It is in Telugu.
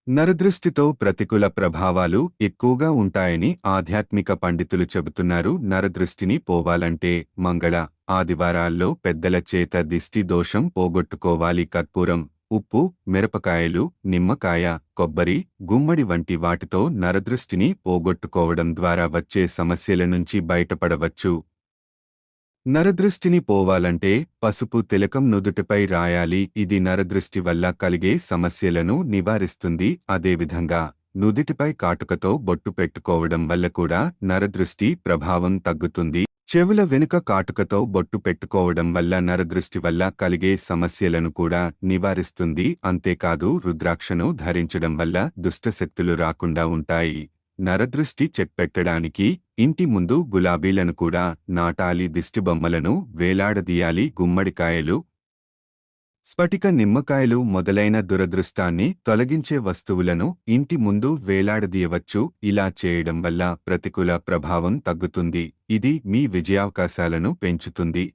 నరదృష్టితో ప్రతికూల ప్రభావాలు ఎక్కువగా ఉంటాయని ఆధ్యాత్మిక పండితులు చెబుతున్నారు. నరదృష్టిని పోవాలంటే మంగళ, ఆదివారాల్లో పెద్దల చేత దిష్టి దోషం పోగొట్టుకోవాలి. కర్పూరం, ఉప్పు, మిరపకాయలు, నిమ్మకాయ, కొబ్బరి, గుమ్మడి వంటి వాటితో నరదృష్టిని పోగొట్టుకోవడం ద్వారా వచ్చే సమస్యల నుంచి బయటపడవచ్చు. నరదృష్టిని పోవాలంటే పసుపు తిలకం నుదుటిపై రాయాలి. ఇది నరదృష్టి వల్ల కలిగే సమస్యలను నివారిస్తుంది. అదేవిధంగా నుదిటిపై కాటుకతో బొట్టు పెట్టుకోవడం వల్ల కూడా నరదృష్టి ప్రభావం తగ్గుతుంది. చెవుల వెనుక కాటుకతో బొట్టు పెట్టుకోవడం వల్ల నరదృష్టి వల్ల కలిగే సమస్యలను కూడా నివారిస్తుంది. అంతేకాదు రుద్రాక్షను ధరించడం వల్ల దుష్టశక్తులు రాకుండా ఉంటాయి. నరదృష్టి చెక్పెట్టడానికి ఇంటి ముందు గులాబీలను కూడా నాటాలి. దిష్టిబొమ్మలను వేలాడదీయాలి. గుమ్మడికాయలు, స్ఫటిక నిమ్మకాయలు మొదలైన దురదృష్టాన్ని తొలగించే వస్తువులను ఇంటి ముందు వేలాడదీయవచ్చు. ఇలా చేయడం వల్ల ప్రతికూల ప్రభావం తగ్గుతుంది. ఇది మీ విజయావకాశాలను పెంచుతుంది.